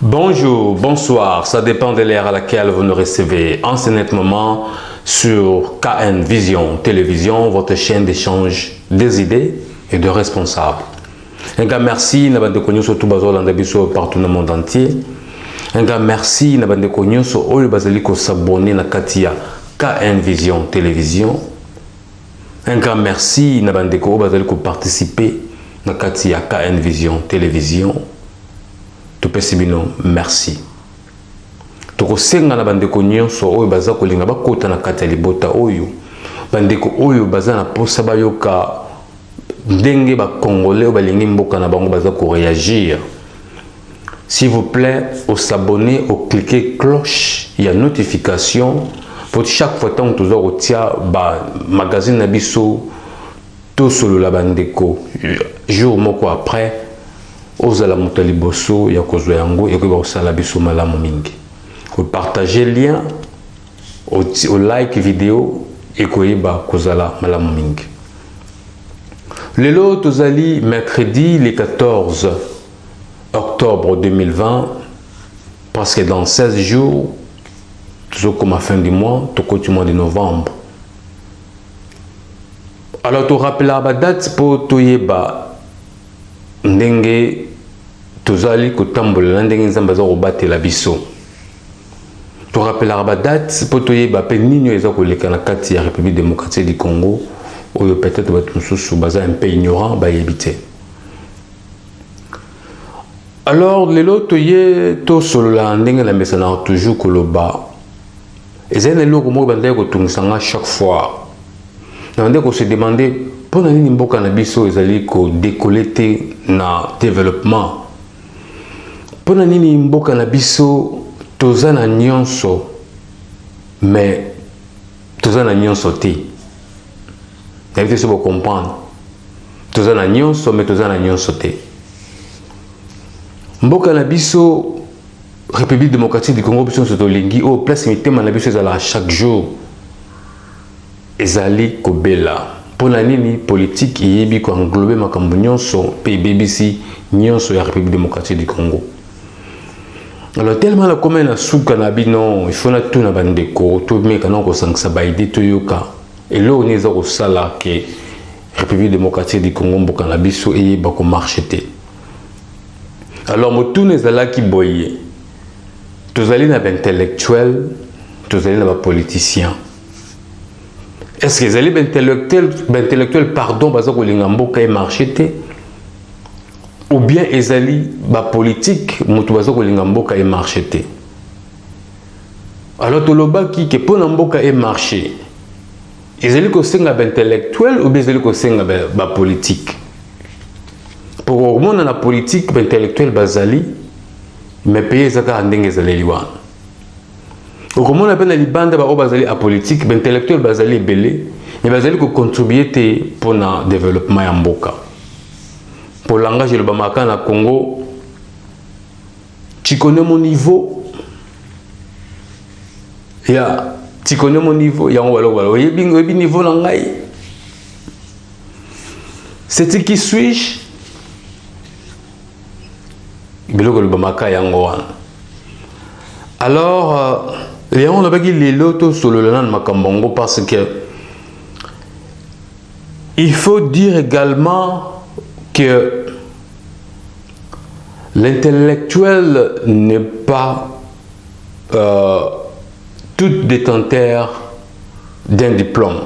Bonjour, bonsoir, ça dépend de l'ère à laquelle vous nous recevez en ce net moment sur KN Vision Télévision, votre chaîne d'échange des idées et de responsables. Un gars merci, n'a pas de connu sur tout bazar partout dans le monde entier. Un gars merci, n'a pas de connu sur Oyo Basaliko s'abonner na Katia KN Vision Télévision. Un gars merci, n'a pas de connu Basaliko participer na Katia KN Vision Télévision. Tupesibino merci. Toko senga na bandeko nyonso oyo baza kolinga bakota na kati ya libota oyo bandeko oyo baza na posa bayoka ndenge ba congolais balingi mboka na bango baza ko réagir. S'il vous plaît, au s'abonner, au cliquer cloche, il y a notification pour chaque fois tant que tu retia ba magazine na biso to solo la bandeko jour moko après ozala mutali bosso ya kozwa yango et que ba osala biso malamu mingi. Vous partagez le lien, au like vidéo et koyeba kozala malamu mingi. Lelo tozali mercredi le 14 octobre 2020, parce que dans 16 jours, toujours comme à fin du mois, tout du mois de novembre. Alors tu rappelles la date pour toyeba ndenge tozali kotambola ndenge nzambe za kobatela biso. Tu rappelles la date pour toyeba pe nino eza koleka na kati ya République démocratique du Congo ou peut-être batu mususu baza un peu ignorant ba yebite. Alors lelo toye to solo la ndenge la mesana toujours koloba. Ezene loko mo bande ko tungisanga chaque fois. Na bande ko se demander pour nani mboka na biso ezali ko décollecter na développement. Pour nani mboka na biso tozana nyonso mais tozana nyonso te. Vous devez comprendre. Tozana nyonso mais tozana nyonso te. Mboka na biso République démocratique du Congo biso sotolingi au place mitema na biso ezala chaque jour ezali kobela. Pour la nini politique yebi ko englober makambo nyonso pe BBC nyonso ya République démocratique du Congo. Alors tellement la commune a souka na bino il faut na tout na bandeko tout mais kana ko sangsa baidi to yoka et là on est au sala que République démocratique du Congo mboka na biso et ba ko marcheter. Alors motu nezala ki boye tozali na intellectuel tozali na ba politicien. Est-ce que ezali intellectuel pardon baza ko linga mboka e marcheter? Ou bien ezali ba politique mutu baza kolinga mboka e marché te. Alors toloba ki ke pona mboka e marché ezali ko senga ba intellectuel ou bien ezali ko senga ba politique. Pour hormona na politique ba intellectuel bazali mais paye zaka ndenge ezali liwa. Okomona pena libanda ba bazali a politique ba intellectuel bazali belé mais bazali ko contribuer te pona développement ya mboka. Pour le langage le Bamaka na Congo, tu connais mon niveau. Tu connais mon niveau. Il y a un niveau langage. C'est qui suis-je? Le Bamaka yangoan. Alors, on a pas dit les lotos sur le land Makambongo parce que il faut dire également que l'intellectuel n'est pas tout détenteur d'un diplôme.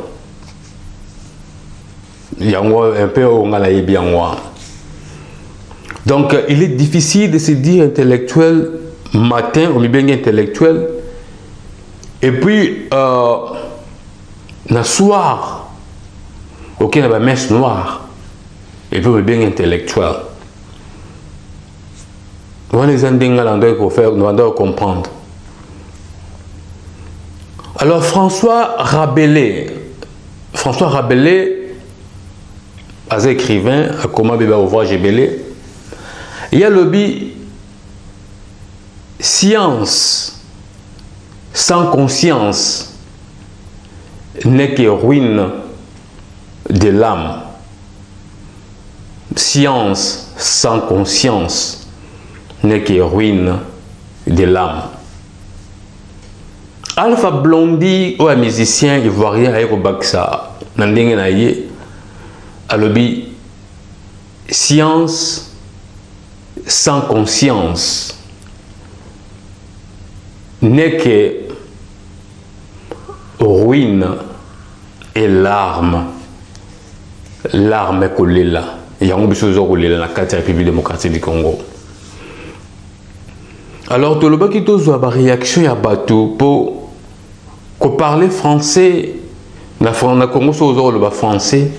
Un peu donc il est difficile de se dire intellectuel matin ou bien intellectuel et puis le soir aucun n'a pas messe noire. Et puis bien intellectuel. Nous allons comprendre. Alors François Rabelais as écrivain, à comment bébé ouvrage belé. Il y a le bi science sans conscience n'est que ruine de l'âme. Science sans conscience n'est que ruine de l'âme. Alpha Blondy, ou un musicien ivoirien avec au Baksa, Nandenge Naye, alobi science sans conscience n'est que ruine et larmes. Larmes est collée là. Il y a un peu de choses dans la République démocratique du Congo. Alors, tout le monde qui a une réaction à bateau pour parler français, dans le Congo, le français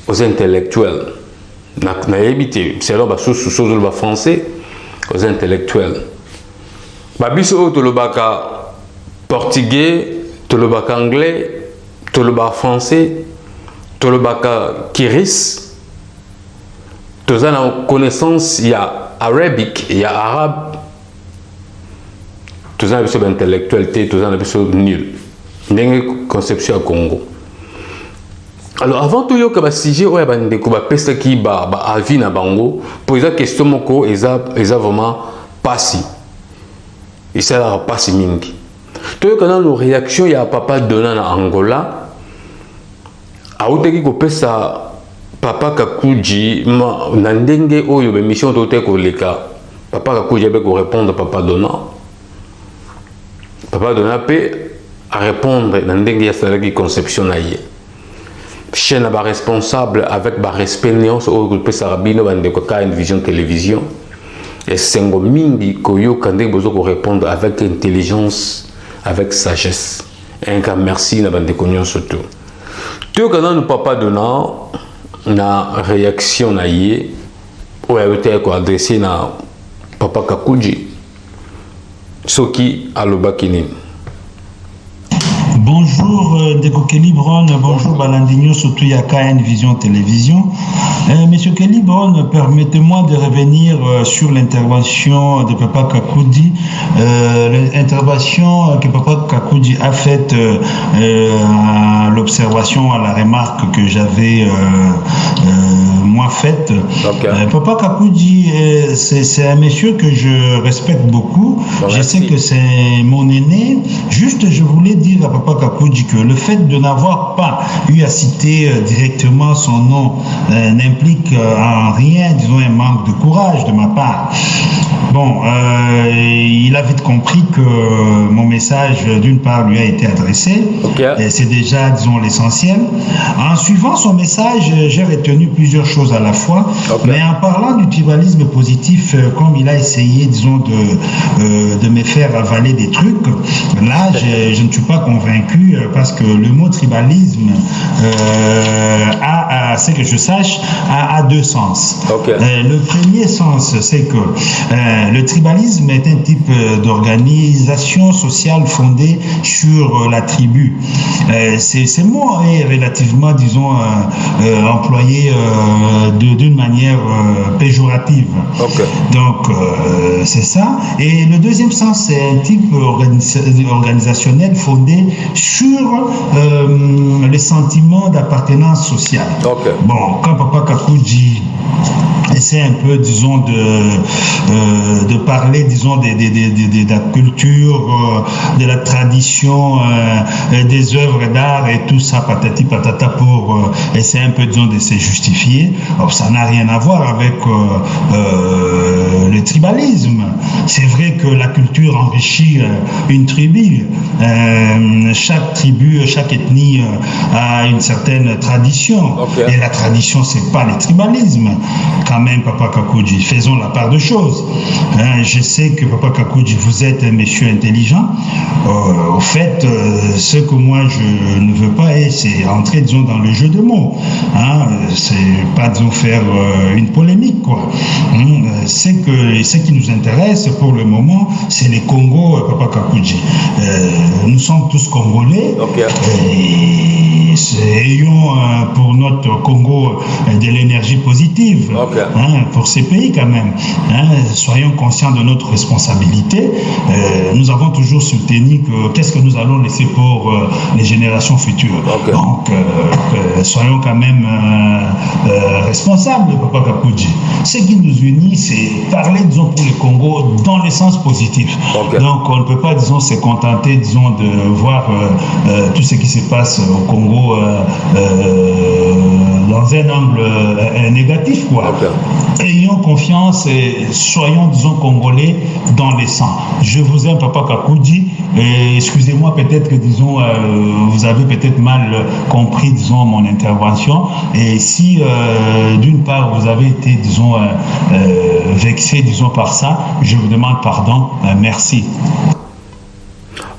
aux intellectuels. C'est là le français aux intellectuels. Babiso tout le portugais, tout le anglais, tout le français, tout le kiris. Tout ça en connaissance, il y a arabique, il y a arabe. Tout ça est intellectualité, tout ça est nul. Il y a une conception au Congo. Alors avant tout, il y a un sujet où il y a des personnes qui ont avis dans Bango. Pour les questions, ils ont vraiment passé. Ils sont passé mingi. Tout le monde a une réaction, il y a papa donnant en Angola. A outeki kopesa papa Kakuji nandenge oyo be mission tote koleka papa Kakuji be ko répondre papa donnant peut à répondre nandenge ya salaki conception na ye chaîne ba responsable avec ba respect néance oyo kopesa rabino bande ko ka une vision télévision et sengo mingi koyo kande bozo ko répondre avec intelligence avec sagesse un grand merci na bande konyon surtout. Tout quand nous papa donnant na réaction na yé ou a été adressé na papa Kakuji soki alobakini. Bonjour Ndeko Kelly Brown, bonjour Balandinho, surtout KN Vision Télévision. Monsieur Kelly Brown, permettez-moi de revenir sur l'intervention de Papa Kakuji, l'intervention que Papa Kakuji a faite à l'observation, à la remarque que j'avais moi faite. Okay. Papa Kakuji, c'est un monsieur que je respecte beaucoup. Bon, je sais que c'est mon aîné. Juste, je voulais dire à Papa Kakuji que le fait de n'avoir pas eu à citer directement son nom n'implique en rien, disons, un manque de courage de ma part. Bon, il a vite compris que mon message, d'une part, lui a été adressé. Okay. Et c'est déjà, disons, l'essentiel. En suivant son message, j'ai retenu plusieurs choses à la fois. Okay. Mais en parlant du tribalisme positif, comme il a essayé, disons, de me faire avaler des trucs, là, je ne suis pas convaincu parce que le mot tribalisme a, c'est que je sache, a deux sens. Okay. Le premier sens, c'est que le tribalisme est un type d'organisation sociale fondée sur la tribu. Ce mot est relativement, disons, employé d'une manière péjorative. Okay. Donc, c'est ça. Et le deuxième sens, c'est un type organisationnel fondé sur les sentiments d'appartenance sociale. Okay. Bon, quand Papa Kakuji essaie un peu, disons, de parler, disons, de la culture, de la tradition, des œuvres d'art et tout ça, patati patata, pour essayer un peu, disons, de se justifier. Alors, ça n'a rien à voir avec le tribalisme. C'est vrai que la culture enrichit une tribu. Chaque tribu, chaque ethnie a une certaine tradition. Okay. Et la tradition, c'est pas le tribalisme. Quand même, Papa Kakoudji. Faisons la part de choses. Je sais que, Papa Kakoudji, vous êtes un monsieur intelligent. Au fait, ce que moi, je ne veux pas, c'est entrer, disons, dans le jeu de mots. C'est pas, disons, faire une polémique, quoi. Ce qui nous intéresse pour le moment, c'est les Congos, Papa Kakoudji. Nous sommes tous Congolais. Okay. Ayons pour notre Congo de l'énergie positive, okay. Pour ces pays quand même. Soyons conscients de notre responsabilité. Nous avons toujours soutenu que qu'est-ce que nous allons laisser pour les générations futures. Okay. Donc, soyons quand même responsables, Papa Kakoudji. Ce qui nous unit, c'est parler, disons, pour le Congo dans le sens positif. Okay. Donc, on ne peut pas, disons, se contenter, disons, de voir tout ce qui se passe au Congo dans un angle négatif, quoi. Okay. Ayons confiance et soyons, disons, Congolais dans les sangs. Je vous aime, Papa Kakoudji. Excusez-moi, peut-être que, disons, vous avez peut-être mal compris, disons, mon intervention. Et si, d'une part, vous avez été, disons, vexé, disons, par ça, je vous demande pardon. Merci.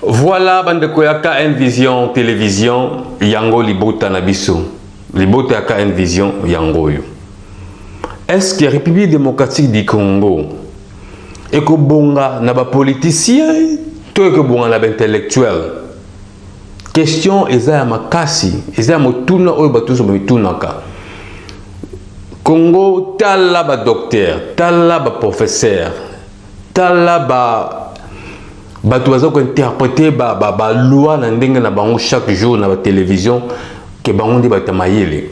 Voilà, bande koya KN Vision Télévision, yango libota na biso. Libota KN Vision, yango yo. Est-ce que la République démocratique du Congo est que bonga na ba politicien, tout que bonga na ba intellectuel? Question eza ya makasi, eza ya motuna oyo batuso mitunaka. Congo tala ba docteur, tala ba professeur, tala ba bato baza ko interpréter ba loi na ndenge na bango chaque jour na ba télévision que bango ndi bata mayele.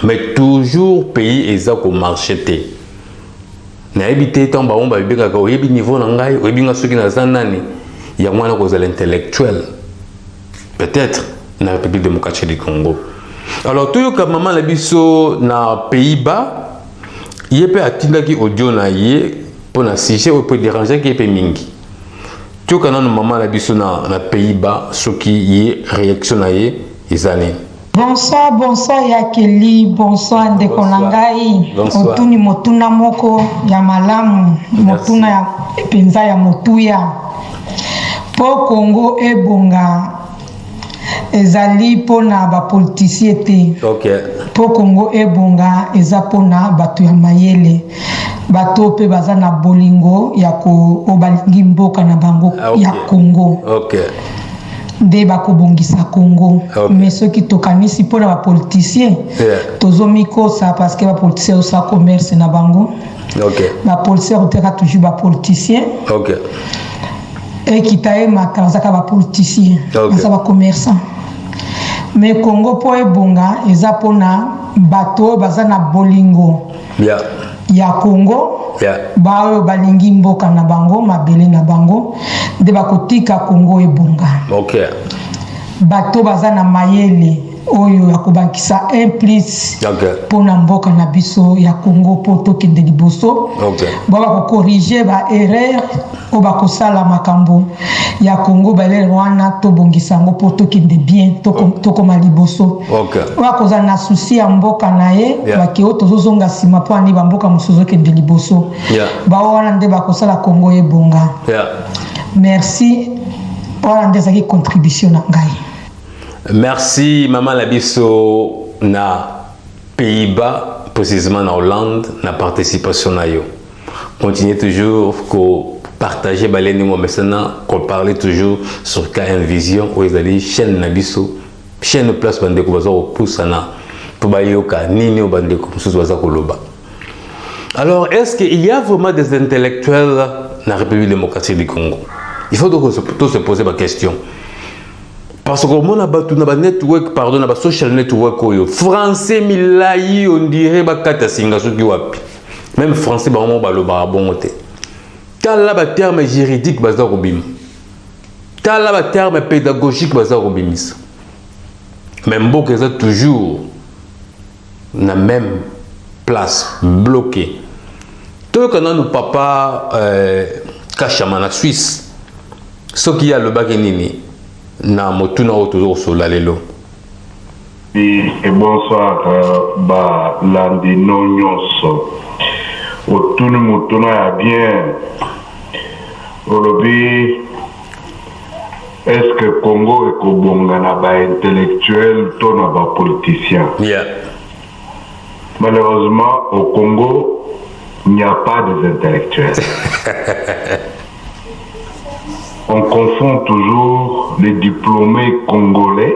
Mais toujours pays eza ko marcheter. Na ebité tant bango ba bibeka ka oyebi niveau na ngai, oyebi nga soki na zanani ya mwana ko za l'intellectuel. Peut-être na République démocratique du Congo. Alors tout yoka maman la biso na Pays-Bas, yepe atindaki audio na ye pour na sujet ou peut déranger qui yepe mingi. Tout quand nous maman la biso na Pays-Bas, ce qui y réaction na ye izani. Bonsoir, bonsoir Yakeli, bonsoir Ndekonangai. Otuni motuna moko ya malamu, motuna ya penza ya motuya. Po Congo ebonga ezali pona ba politicien te. Okay. Po Congo ebonga eza pona batu ya mayele. Bato pe baza na bolingo ya ko obalingi mboka na bango ya Congo. Okay. De bakobongisa Congo. Okay. Mais ceux qui tokanisi pona ba politicien. Yeah. Tozomiko ça parce que ba politicien sa commerce na bango. Okay. Ba politicien oteka toujours ba politicien. Okay. Et qui taille ma kanzaka ba politicien. Okay. Ça ba commerçant. Mais Congo po ebonga eza pona bato baza na bolingo. Yeah. Ya Congo, yeah. Bao balingi mboka na bango, mabele na bango, de bakotika Congo ebonga. Okay. Bato baza na mayele, oyo ya kobankisa implice okay. Pona mboka na biso ya Congo poto kende liboso. Okay. Baba ko corriger ba erreur o ba ko sala makambo ya Congo balé wana to bongisa ngo poto kende bien to ko maliboso. Okay. Wa ko za na souci ya mboka na ye ba ke oto zozonga sima po ani ba mboka musuzo kende liboso. Yeah. Ba wana nde ba ko sala Congo ebonga. Yeah. Merci. Wana nde zaki contribution na ngai. Merci Maman Labiso na Pays-Bas, précisément en Hollande, na participation na yo. Continuez toujours ko partager balene mo maintenant, ko parler toujours sur KN Vision où ils allaient chaîne Nabiso, chaîne place bande ko bazo poussa na to bayoka nini o bande ko musuzu baza ko loba. Alors est-ce qu'il y a vraiment des intellectuels dans la République démocratique du Congo? Il faut donc se poser la question. Parce que mon abatu na ba network pardon na ba social network oyo français milai on dirait ba kata singa soki wapi même français ba mo ba lo ba bon te tala ba terme juridique baza ko bim tala ba terme pédagogique baza ko bimisa même beaucoup ça toujours na même place bloqué tout quand nous papa kachama na Suisse ce qui a le bac nini na motuna o toujours sur la lelo. Et bonsoir, Landino Nyonso. Autour de mon a bien. Aujourd'hui, est-ce que Congo est Kobongana ba intellectuel, ton ba politicien? Yeah. Malheureusement, au Congo, il n'y a pas des intellectuels. On confond toujours les diplômés congolais,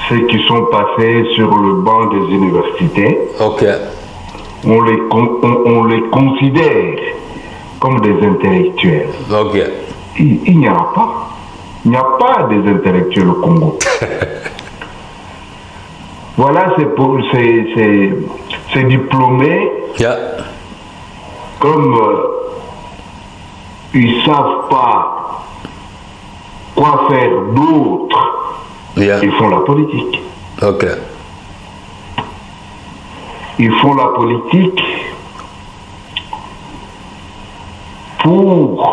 ceux qui sont passés sur le banc des universités. On les considère comme des intellectuels. Il n'y en a pas. Il n'y a pas des intellectuels au Congo. Voilà, c'est pour ces diplômés, comme ils ne savent pas quoi faire d'autre, ils font la politique. Ils font la politique pour...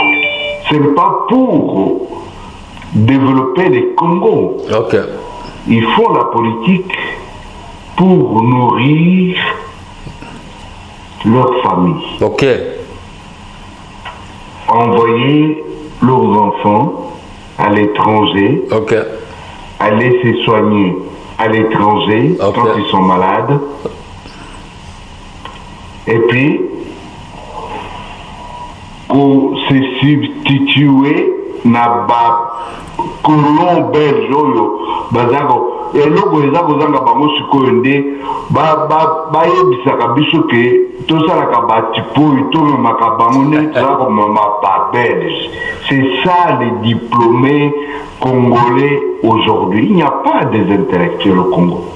Ce n'est pas pour développer les Congos. Ils font la politique pour nourrir leur famille. Envoyer leurs enfants à l'étranger, aller se soigner à l'étranger quand ils sont malades, et puis pour se substituer na colon belge oyo bazako eloko ezako zanga bango sikoyo nde bayebisaka biso ke tosalaka batipoyi tomemaka bango nde tozala komema babelge. C'est ça les diplômés congolais aujourd'hui. Il n'y a pas des intellectuels au Congo.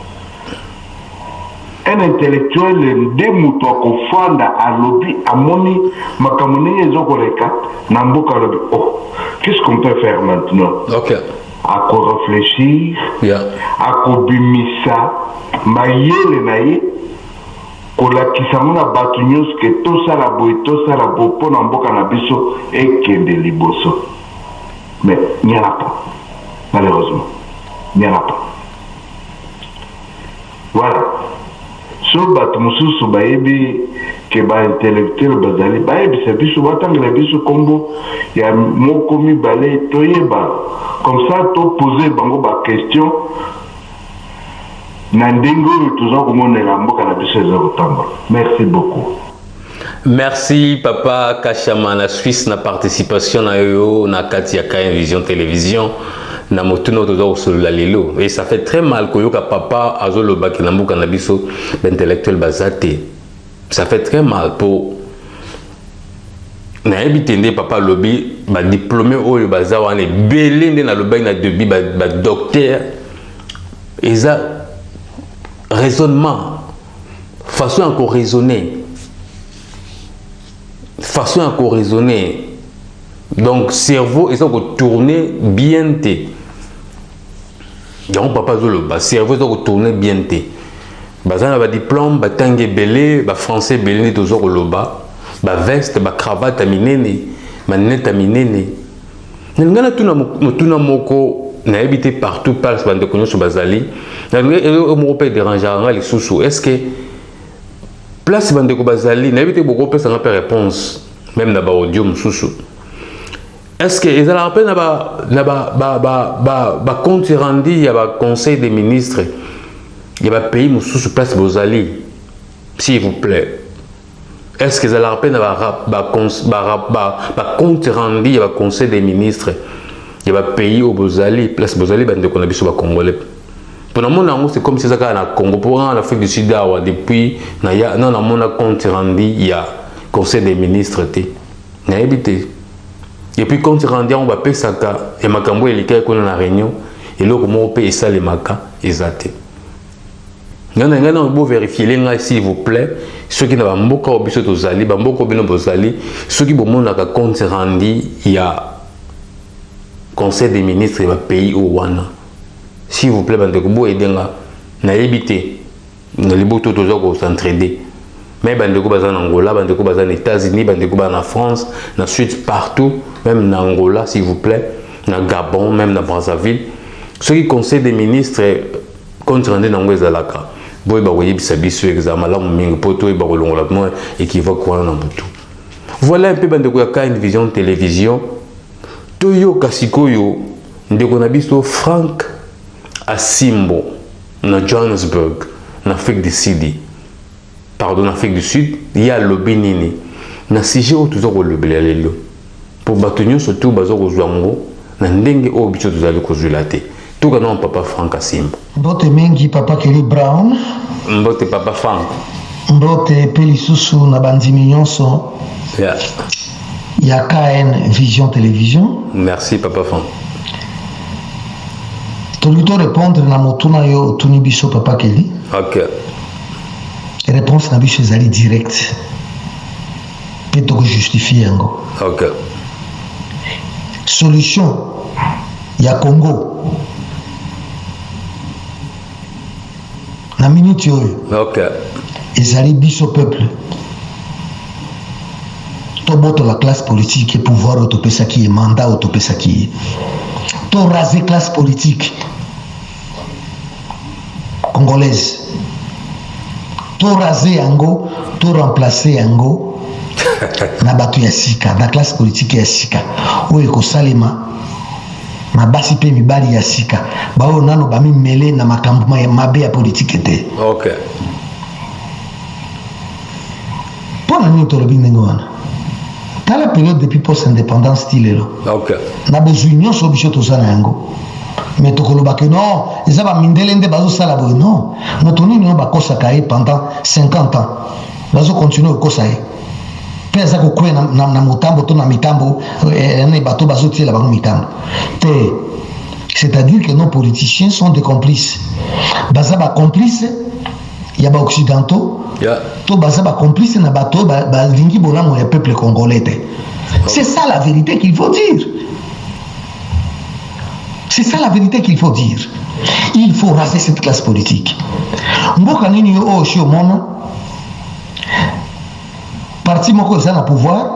Un intellectuel de Moutouako Fanda à lobby à Moni Makamone et Zokoleka Namboka lobby. Oh, qu'est-ce qu'on peut faire maintenant? À quoi réfléchir, à quoi bimisa, maïe naïe, kola kisamuna batunyos que tout ça la boue pour Namboka Nabiso et Kende Liboso. Mais il n'y en a pas. Malheureusement, il n'y en a pas. Voilà. So batumususu baebi ke ba intellectuel bazali baebi sabisu batangela bisu kombo ya moko mibale toyeba comme ça to poser bango ba question na ndingo tuzo komonela mboka na biso za kotambola. Merci beaucoup. Merci Papa Kachama na Suisse na participation na yo na kati ya KN Vision Télévision. Na motuno tozo solo lelo et ça fait très mal que yoka papa azolo baki na mbuka na biso intellectuel bazate. Ça fait très mal pour na ebitende papa lobby ba diplômé oyo bazawa ne belende na lobby na debi ba docteur et ça raisonnement façon encore raisonner donc cerveau ils ont tourné bien té. Donc papa zolo ba cerveau ils ont tourné bien té. Bazana ba diplôme ba tangé belé ba français belé toujours au loba ba veste ba cravate minene manette minene. Ngana tuna moko na habité partout par bande konyo so bazali. Na mo pe déranger les sous. Est-ce que place bande ko bazali na habité beaucoup pe ça n'a pas réponse même na ba audio mususu. Est-ce que ils ont la peine ba compte rendu il y a ba conseil des ministres il y a ba pays mususu place bozali s'il vous plaît. Est-ce qu'ils ont la peine ba compte rendu il y a ba conseil des ministres il y a ba pays au bozali place bozali bande ko na biso ba congolais. Pour le moment c'est comme si ça na Congo pour en Afrique du Sud depuis na ya non na mona compte rendu il y a conseil des ministres té na habité. Et puis quand tu rendu on va payer ça et makambo elika ko na réunion et là comment on paye ça les maka exacté. Ngana on peut vérifier les s'il vous plaît ceux qui n'ont mboka obiso tozali ba mboko bino bozali ceux qui bomona ka compte rendu il y a conseil des ministres va pays au wana s'il vous plaît bande ko bo edenga na ebité na liboto tozo ko s'entraider. Mais bandeko bazan Angola, bandeko bazan États-Unis, bandeko bazan France, na Suisse partout, même en Angola s'il vous plaît, na Gabon, même na Brazzaville. Ceux qui conseillent des ministres contre rendu nango ezalaka boy ba koyebisa biso examen malamu mingi po toyeba kolongola mo équivoque wana na butu. Voilà un peu bandeko ya KN Vision Télévision toyoka sikoyo ndeko na biso Frank Asimbo na Johannesburg na Afrique du Sud. Pardon, en Afrique du Sud, il y a le Bénini. Na sujet où tout ça kolobela lelo. Pour batonyo surtout bazo kozwango na ndenge o bicho tozali kozulate. Tout kana papa Frank Asimbo. Mbote mengi papa Kelly Brown. Mbote papa Frank. Mbote pelisusu na bandimi nyonso. Yeah. Ya KN Vision Télévision. Merci papa Frank. Tolito répondre na motuna yo tuni biso papa Kelly. OK. Réponse na biso ezali direct. Peut ko justifier ngo. OK. Solution ya Congo. Na minute yoyo. OK. Ezali biso peuple. Toboto la classe politique et pouvoir autopesa qui est mandat autopesa qui. To raser classe politique congolaise. To raser yango, to remplacer yango na batu ya sika, na classe politique ya sika. Oyo ko salema na basi pe mibali ya sika. Bao nano bami mele na makambo ya mabe ya politique te. OK. Pona ni to lobi ndenge wana. Dans la période depuis post-indépendance style là. OK. Na besoin so biso to sana yango. Mais to koloba que non, ils aba mindelende bazo sala boy non. Notre nini ba kosa kai pendant 50 ans. Bazo continuer kosa yi. Pesa ko kwena na motambo to na mitambo ne bato bazo tiela ba mitambo. C'est-à-dire que nos politiciens sont des complices. Baza ba complices ya ba occidentaux. Yeah. To baza ba complice na bato ba lingi bolamo ya peuple congolais. C'est ça la vérité qu'il faut dire. C'est ça la vérité qu'il faut dire. Il faut raser cette classe politique. Mboka nini yo o shi omona parti moko eza na pouvoir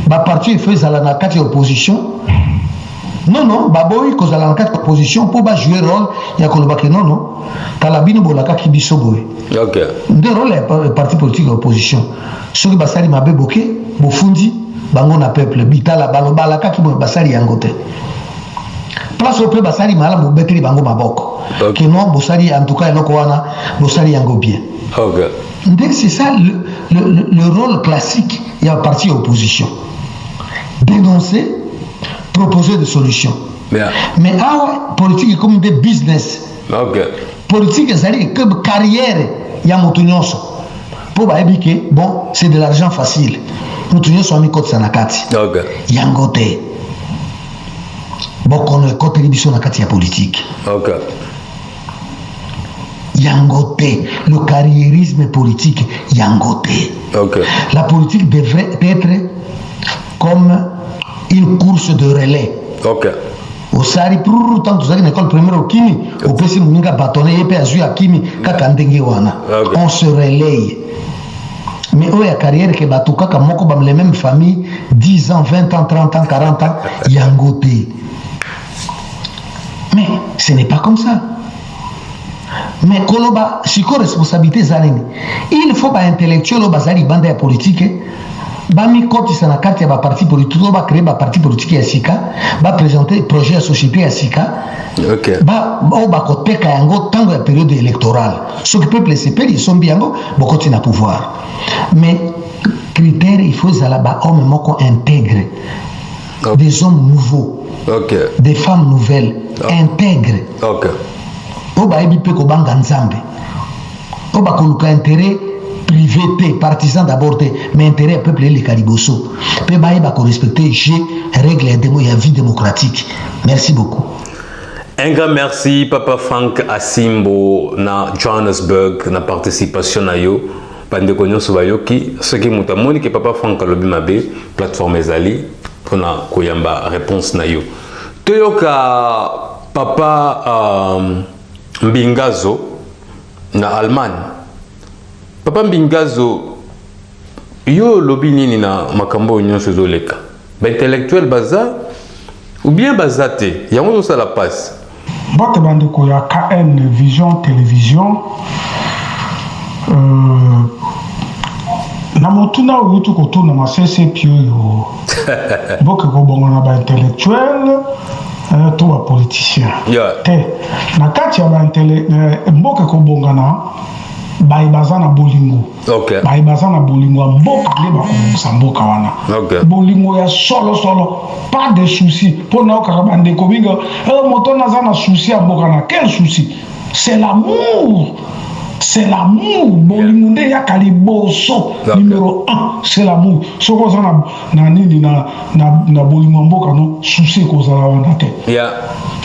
ba parti efeza la na kati ya opposition. Non, baboy kozala na kati opposition pour ba jouer rôle ya koloba ke non. Talabino bolaka ki biso boy. OK. De rôle ya parti politique ya opposition. Soki basali mabe boke, bofundi bango na peuple bitala balobala kaki bo basali yango te. Place au peu basali mala mo beteli bango maboko. Que non bosali en tout cas eloko wana bosali yango bien. OK. Donc c'est ça le rôle classique il y a parti opposition. Dénoncer, proposer des solutions. Yeah. Mais ah politique comme des business. OK. Politique c'est comme carrière ya moto nyonso. Po ba ebike bon, c'est de l'argent facile. Moto nyonso ami kote sanakati. OK. Yango te. Bokono ekote libiso na kati ya politique. OK. Yango te. Le carriérisme politique yango te. OK. La politique devrait être comme une course de relais. OK. Au sari pour tant que l'école primaire au kimi, au PC Munga bâtonné et péazu à kimi, kakandenge wana. On se relaye. Mais oh ya carrière que batuka kamoko bam les mêmes familles 10 ans, 20 ans, 30 ans, 40 ans, yangote. Mais ce n'est pas comme ça. Mais koloba siko responsabilité zaneni. Il faut pas intellectuel au bazali bande ya politique. Bami koti sana carte ya ba parti politique ba créer ba parti politique ya sika ba présenter projet ya société ya sika. OK. Ba o ba koteka yango tango ya période électorale. Ce que peuple s'épelle ils sont bien go ba koti na pouvoir. Mais critère il faut zala ba homme moko intègre. Okay. Des hommes nouveaux. OK. Des femmes nouvelles intègres. OK. O ba ebi pe ko banga nzambe. O ba koluka intérêt privé, partisan d'abord, mais intérêt au peuple les cariboso. Pe ba eba ko respecter règles et vie démocratique. Merci beaucoup. Un grand merci Papa Frank Asimbo na Johannesburg na participation na yo. Pande konyo sobayoki ce qui mutamoni que Papa Frank alobi mabe plateforme ezali pona koyamba réponse na yo. Toyoka Papa Mbingazo na Allemagne. Papa Mbingazo yo lobi nini na makambo nyonso zoleka. Ba intellectuel baza ou bien bazate yango ça la passe. Bote bandeko ya KN Vision Télévision. Na motuna oyo kotuna masese pio yo. Boke ko bongo na ba intellectuel to ba politicien. Te na kati ya ba mboke ko bonga na baibaza na bolingo. Baibaza na bolingo mboka le ba ko mboka wana. Bolingo ya solo pas de souci. Pour na ka bande ko binga moto na za na souci mboka na quel souci? C'est l'amour. C'est l'amour. Bolingo nde ya kaliboso numéro 1, c'est l'amour. So ko za na nini na bolingo mboka no souci ko za la wana te.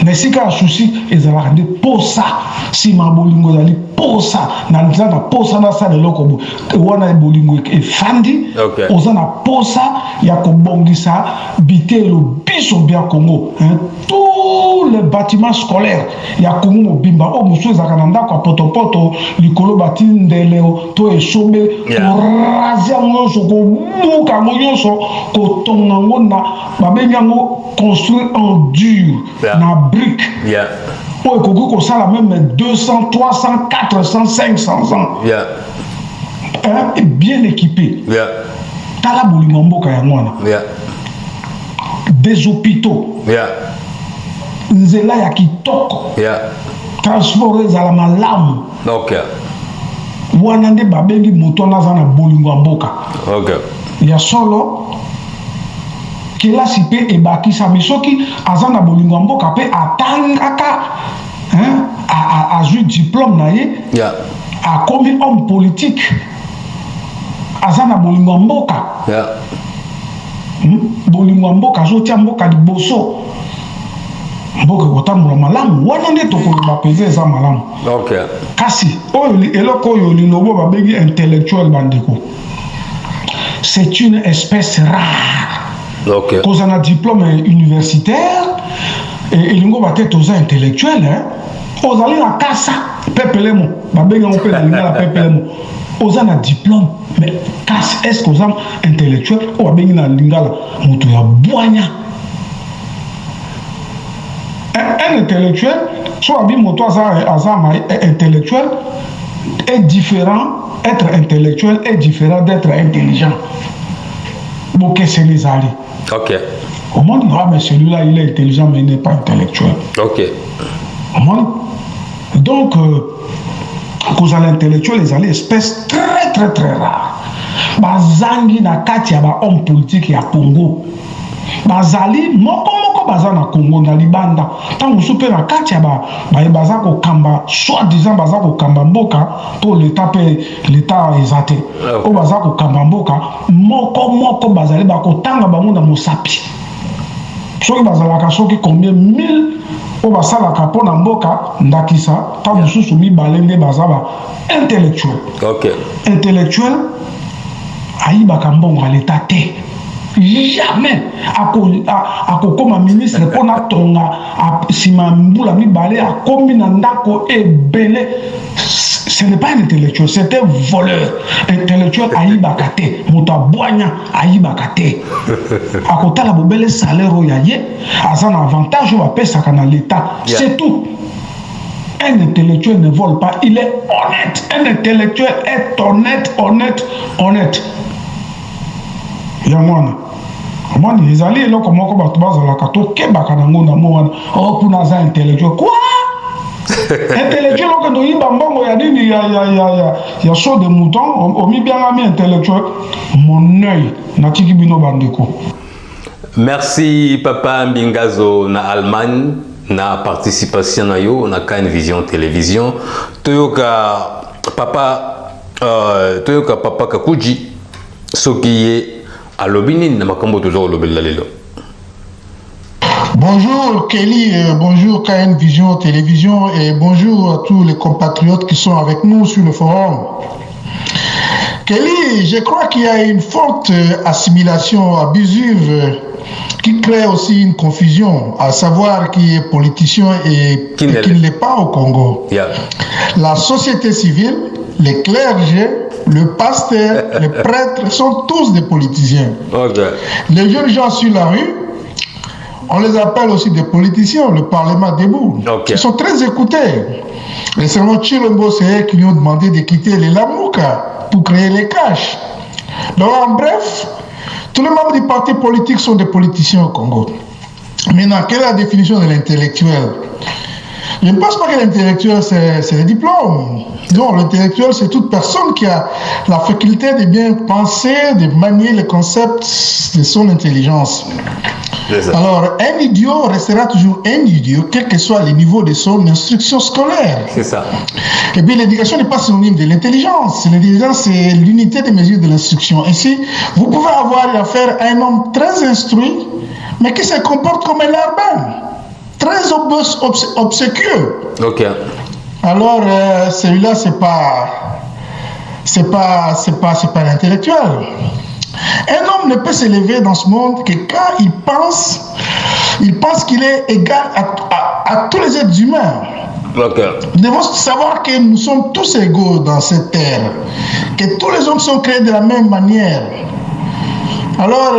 Nesika souci ezala de posa si ma bolingo dali posa na nzana posa na sa de loko wana bolingo e fandi ozana posa ya kobongisa bitelo biso bia Congo tous les bâtiments scolaires ya Congo mobimba o musu ezaka na ndako potopoto likolo bati ndeleo to esombe razia nyonso ko muka nyonso ko tonga ngona babenga ngo construire en dur na brique. Oh, Koko ça même 200, 300, 400, 500 ans. Et bien équipé. Tala bolingo ka yangwana. Des hôpitaux. Nzela ya kitoko. Transport za la malamu. Wana nde babengi moto na za na bolingo mboka. Ya solo kelasi pe ebakisa misoki azana bolingo mboka pe atangaka a joué diplôme na ye a commis homme politique azana bolingo mboka bolingo mboka azotia mboka liboso mboka kotambola malamu wana nde tokoloba peze eza malamu kasi oyo eloko oyo lilobo babengi intellectuel bandeko c'est une espèce rare. Cause on a diplôme universitaire et lingo bate toza intellectuel ozali na kasa pepelemo babenga ngo pe na linga la pepelemo ozana diplôme mais kas est-ce que ozam intellectuel o babengi na linga la mutu ya bwanya un intellectuel soit abi moto azama intellectuel est différent. Être intellectuel est différent d'être intelligent. Bon, qu'est-ce que les alliés? Au monde, mais celui-là, il est intelligent, mais il n'est pas intellectuel. Au monde. Donc, cause à l'intellectuel, les alliés, espèce très, très, très rare. Bazangi na kati ya ba homme politique ya Congo. Bazali, moko baza na Congo na libanda. Tango soupe na kati ya baza ko kamba, soi-disant baza ko kamba mboka, to l'état ezate. O baza ko kamba mboka, moko bazali bako tanga bango na mosapi. Soki bazalaka soki combien 1000 o basalaka po na mboka ndakisa, tango susu mibale nde baza ba intellectuel. Intellectuel ayibaka mbongo à l'état te. Jamais à comme ministre pour na tonga si ma mbula mibale a komi na ndako e belé. Ce n'est pas un intellectuel, c'est un voleur. Intellectuel aïbakate, moutaboigna aïbakate. À côté la bobele salaire au yaye, à un avantage ou à paix ça dans l'État. C'est tout. Un intellectuel ne vole pas, il est honnête. Un intellectuel est honnête. Yamwana. Moi, les alliés, là, comment on va te baser la carte, Québec, na mona, oh, pour naza intellectuel. Quoi? Intellectuel, quand on y bambongo, il y a chaud de mouton, on met bien ami intellectuel. Mon œil, natiki bino bandeko. Merci, Papa Mbingazo, na Allemagne, na participation na yo, na KN Vision Télévision. Toyoka Papa Kakuji, Sokiye. Alobini, Namakambo toujours Lobelalelo. Bonjour Kelly, bonjour KN Vision Télévision et bonjour à tous les compatriotes qui sont avec nous sur le forum. Kelly, je crois qu'il y a une forte assimilation abusive qui crée aussi une confusion, à savoir qui est politicien et qui ne l'est pas au Congo. La société civile, les clergés, le pasteur, les prêtres sont tous des politiciens. Les jeunes gens sur la rue, on les appelle aussi des politiciens, le Parlement debout. Ils sont très écoutés. Et selon Chilombo, c'est eux qui lui ont demandé de quitter les Lamouka pour créer les caches. Donc en bref, tous les membres du parti politique sont des politiciens au Congo. Maintenant, quelle est la définition de l'intellectuel? Je ne pense pas que l'intellectuel, c'est le diplôme. Non, l'intellectuel, c'est toute personne qui a la faculté de bien penser, de manier les concepts de son intelligence. Alors, un idiot restera toujours un idiot, quel que soit le niveau de son instruction scolaire. C'est ça. Et puis, l'éducation n'est pas synonyme de l'intelligence. L'intelligence, c'est l'unité de mesure de l'instruction. Ainsi, vous pouvez avoir affaire à un homme très instruit, mais qui se comporte comme un larbin, très obséquieux. Ok. Alors, celui-là, c'est pas l'intellectuel. Un homme ne peut s'élever dans ce monde que quand il pense qu'il est égal à tous les êtres humains. Okay. Nous devons savoir que nous sommes tous égaux dans cette terre, que tous les hommes sont créés de la même manière. Alors,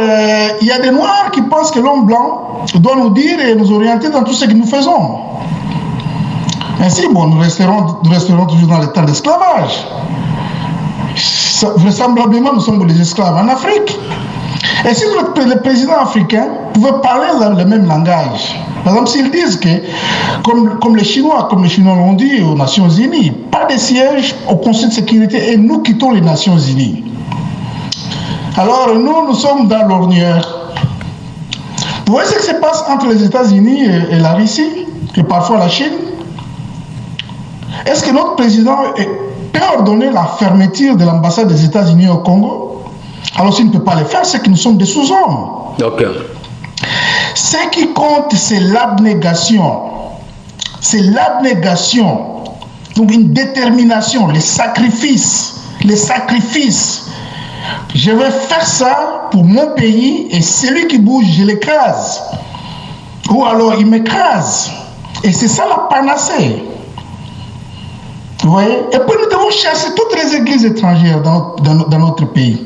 il y a des Noirs qui pensent que l'homme blanc doit nous dire et nous orienter dans tout ce que nous faisons. Ainsi, bon, nous resterons toujours dans le temps d'esclavage. Vraisemblablement, nous sommes des esclaves en Afrique. Et si le président africain pouvait parler le même langage, par exemple, s'ils disent que, comme les Chinois l'ont dit aux Nations Unies, pas de siège au Conseil de sécurité et nous quittons les Nations Unies. Alors, nous sommes dans l'ornière. Vous voyez ce qui se passe entre les États-Unis et la Russie, et parfois la Chine? Est-ce que notre président peut ordonner la fermeture de l'ambassade des États-Unis au Congo? Alors s'il ne peut pas le faire, c'est que nous sommes des sous-hommes. Ok. Ce qui compte, c'est l'abnégation. C'est l'abnégation. Donc une détermination, les sacrifices. Je vais faire ça pour mon pays et celui qui bouge, je l'écrase. Ou alors il m'écrase. Et c'est ça la panacée. Vous voyez? Et puis nous devons chercher toutes les églises étrangères dans notre pays.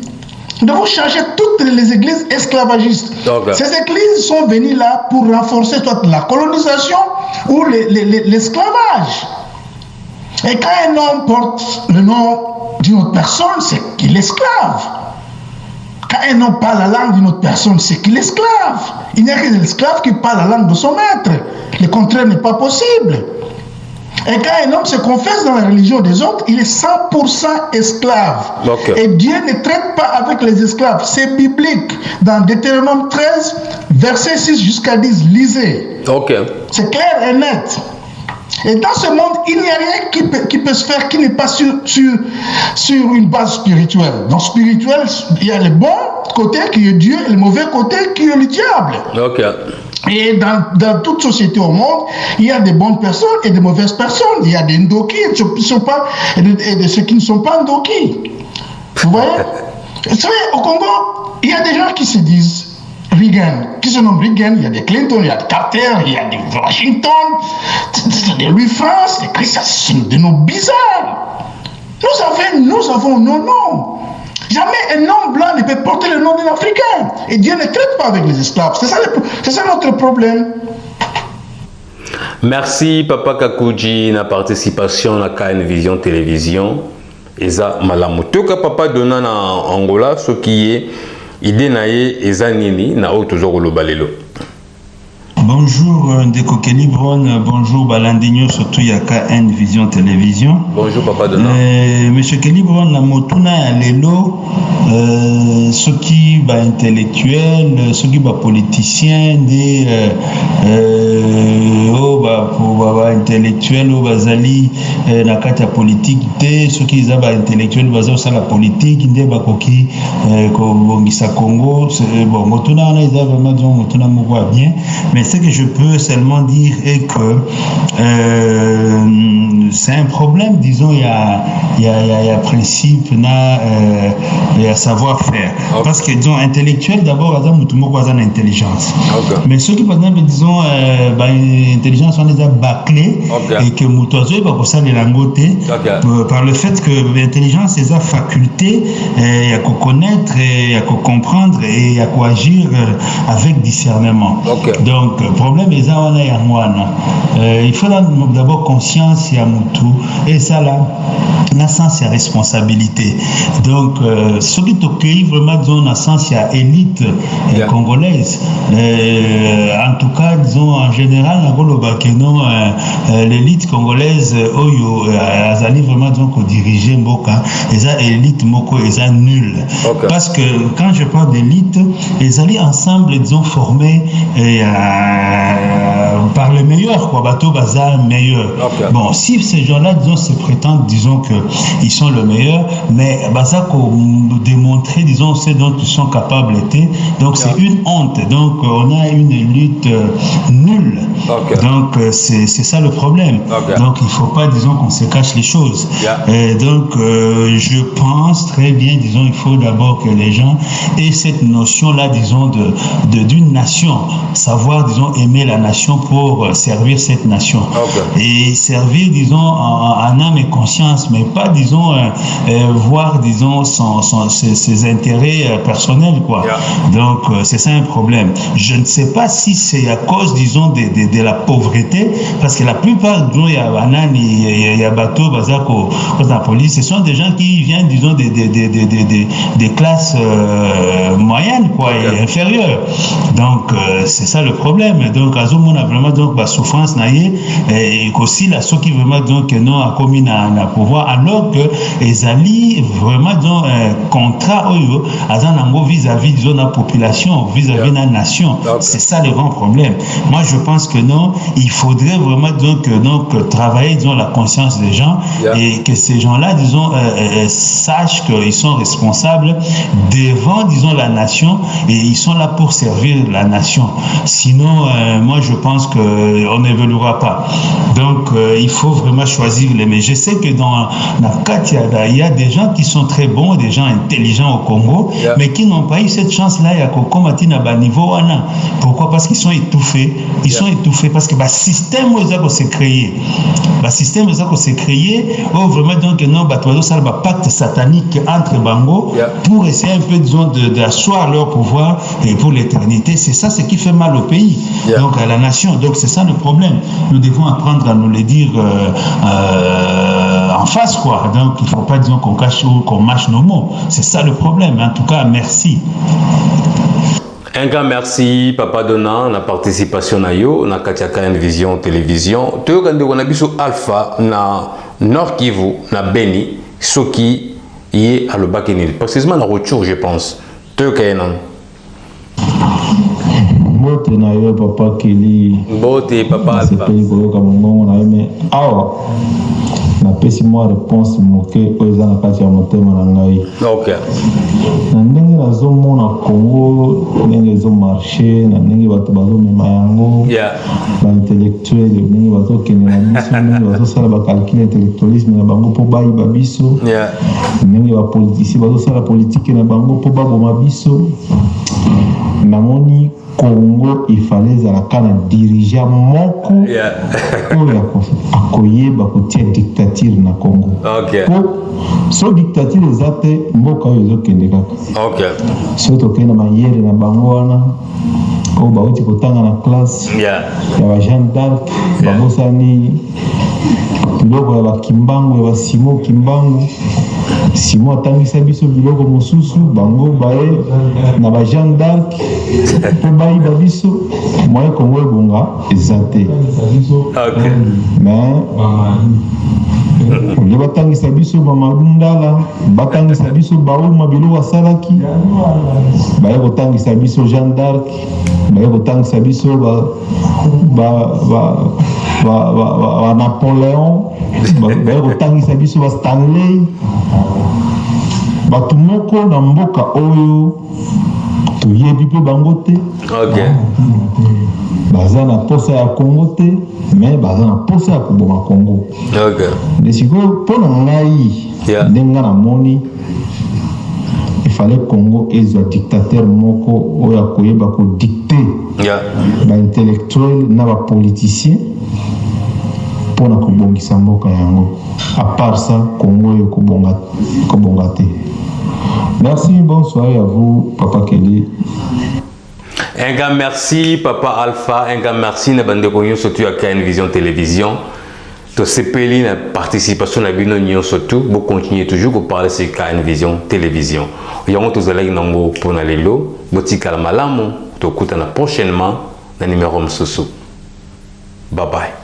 Nous devons changer toutes les églises esclavagistes. Okay. Ces églises sont venues là pour renforcer soit la colonisation ou l'esclavage. Et quand un homme porte le nom d'une autre personne, c'est qu'il est esclave. Quand un homme parle la langue d'une autre personne, c'est qu'il est esclave. Il n'y a que l'esclave qui parle la langue de son maître. Le contraire n'est pas possible. Et quand un homme se confesse dans la religion des autres, il est 100% esclave. Okay. Et Dieu ne traite pas avec les esclaves. C'est biblique. Dans Deutéronome 13, verset 6 jusqu'à 10, lisez. Okay. C'est clair et net. Et dans ce monde, il n'y a rien qui peut se faire qui n'est pas sur une base spirituelle. Dans le spirituel, il y a le bon côté qui est Dieu et le mauvais côté qui est le diable. Okay. Et dans toute société au monde, il y a des bonnes personnes et des mauvaises personnes. Il y a des ndoki et de ceux qui ne sont pas ndoki. Vous voyez? Vous savez, au Congo, il y a des gens qui se disent Reagan, qui se nomment Reagan, il y a des Clinton, il y a des Carter, il y a des Washington, des Louis France, des Chris, c'est des noms bizarres. Nous avons nos noms. Jamais un homme blanc ne peut porter le nom d'un Africain. Et Dieu ne traite pas avec les esclaves. C'est ça notre problème. Merci Papa Kakouji na participation na KN Vision Télévision. Eza malamu. Toka Papa donna na Angola ce qui est idée nae eza nini na o toujours lobalelo. Bonjour Ndeko Kelibron, bonjour Balandinho, surtout Yaka KN Vision Télévision. Bonjour Papa Dona. Monsieur Kelibron, na motuna lelo, ceux qui ba intellectuels, ceux qui ba politiciens, des intellectuels, bazali na kata politique, des ceux qui ba intellectuels, bazali ça la politique, des bakoki ko bongisa Congo, bon motuna na ils vraiment disons motuna moko bien, mais c'est que je peux seulement dire est que c'est un problème, disons, il y a principe, il y a savoir-faire. Okay. Parce que, disons, intellectuel, d'abord, il y a une intelligence. Okay. Mais ceux qui, par exemple, disons, intelligence, on les a bâclés, okay. Et que Moutoiseau, il va pour ça les langoter, par le fait que l'intelligence, c'est sa faculté, il y a qu'à connaître, il y a qu'à comprendre, et il y a qu'à agir avec discernement. Okay. Donc, le problème est ça, il faut d'abord conscience, il y a Moutou, et ça là, dans le sens, il y a responsabilité. Donc, ce qui est vraiment, disons, dans le sens, il y a élite congolaise. En tout cas, disons, en général, l'élite congolaise, elle a vraiment, disons, qu'on dirigeait Mboka, et ça, élite Moko, et ça, nul. Okay. Parce que quand je parle d'élite, ils allaient ensemble, disons, formés par les meilleurs, quoi, bateau bazar meilleur. Okay. Bon, si ces gens-là, disons, se prétendent, disons, qu'ils sont le meilleur, mais bazar qu'on démontrer, disons, ce dont ils sont capables d'être. Donc, c'est une honte. Donc, on a une élite nulle. Okay. Donc, c'est ça le problème. Okay. Donc, il ne faut pas, disons, qu'on se cache les choses. Et donc, je pense très bien, disons, il faut d'abord que les gens aient cette notion-là, disons, d'une nation. Savoir, disons, aimer la nation pour servir cette nation. Okay. Et servir, disons, en âme et conscience, mais pas, disons, voir, disons, ses intérêts personnels, quoi. Donc, c'est ça un problème. Je ne sais pas si c'est à cause, disons, de la pauvreté, parce que la plupart, disons, il y a Banane, il y a Bateau, Bazako, la police, ce sont des gens qui viennent, disons, des classes moyennes, quoi, et inférieures. Donc, c'est ça le problème. Donc, à on a vraiment, donc, la souffrance, et aussi, là, ceux qui vraiment, donc, non, a commis na pouvoir, alors que les alliés, vraiment, donc, contrat, vis-à-vis, disons, de la population, vis-à-vis de la nation. Okay. C'est ça le grand problème. Moi, je pense que non, il faudrait vraiment, donc travailler, disons, la conscience des gens, et que ces gens-là, disons, sachent qu'ils sont responsables devant, disons, la nation, et ils sont là pour servir la nation. Sinon, moi, je pense qu'on n'évoluera pas. Donc, il faut vraiment choisir les meilleurs. Je sais que dans la CAT, il y a des gens qui sont très bons, des gens intelligents au Congo, mais qui n'ont pas eu cette chance-là, il y a qu'au niveau. Pourquoi? Parce qu'ils sont étouffés. Ils sont étouffés parce que le système s'est créé. Le système s'est créé, vraiment, donc, non, ça le pacte satanique entre Bango pour essayer un peu, disons, d'asseoir leur pouvoir et pour l'éternité. C'est ça ce qui fait mal au pays, donc à la nation. Donc, c'est ça le problème. Nous devons apprendre à nous le dire en face, quoi. Donc, il ne faut pas, disons, qu'on cache ou qu'on mâche nos mots. C'est ça le problème. En tout cas, merci. Un grand merci, Papa Donna, la participation à yo, na Katiaka Vision Télévision. Tu on a vu Alpha, na Nord Kivu, na Beni, ce qui est à le Bakenil. Précisément, la retour, je pense. Tu es Bote na yo Papa Kelly. Bote Papa Alpha. Na pesi moi réponse moke oza na kati ya motema na ngai. OK. Na ndenge nazomona Congo ndenge ezomarche na ndenge bato bazomema yango. Baintellectuel ndenge bazokende na biso ndenge bazosala bacalcul intellectualisme na bango mpo bayiba biso. Ndenge bapoliticien bazosala politike na bango mpo baboma biso. Namoni Congo, il fallait la dirigeant moko akoyeba kotia dictature na Congo. Okay. So dictature ezate mboka oyo ezokende kaka. Okay. So tokenda mayele na bango wana o bauti kotanga na classe ya ba Jeanne d'Arc babosani biloko ya bakimbangu ya basimo kimbangu Simon atangisa biso biloko mosusu bango bae na ba Jeanne d'Arc po bayiba biso moye Congo ebonga ezate. Okay. Mais le batangisa biso bamadundala batangisa biso bauma biloko asalaki baye kotangisa biso Jeanne d'Arc baye kotangisa biso ba Napoléon baye kotangisa biso ba Stanley bato moko na mboka oyo toyebi mpe bango te. Okay. baza na posa ya Congo te mais baza na posa ya koboma Congo. De sikoyo mpona ngai ndenge na moni il fallait Congo ezwa dictateur moko oyo akoyeba kodicte baintellectuel na bapoliticien mpona kobongisa mboka yango. À part ça, Congo est kobongate. Merci, bonne soirée à vous, Papa Kelly. Un grand merci, Papa Alpha. Un grand merci, Nabandeko, surtout à KN Vision Télévision. To sepeli na participation na bino nyo surtout, vous continuez toujours à parler sur KN Vision Télévision. Yango tozalaki nango pour na lelo, botika la malamu, to kutana prochainement na numéro msusu. Bye bye.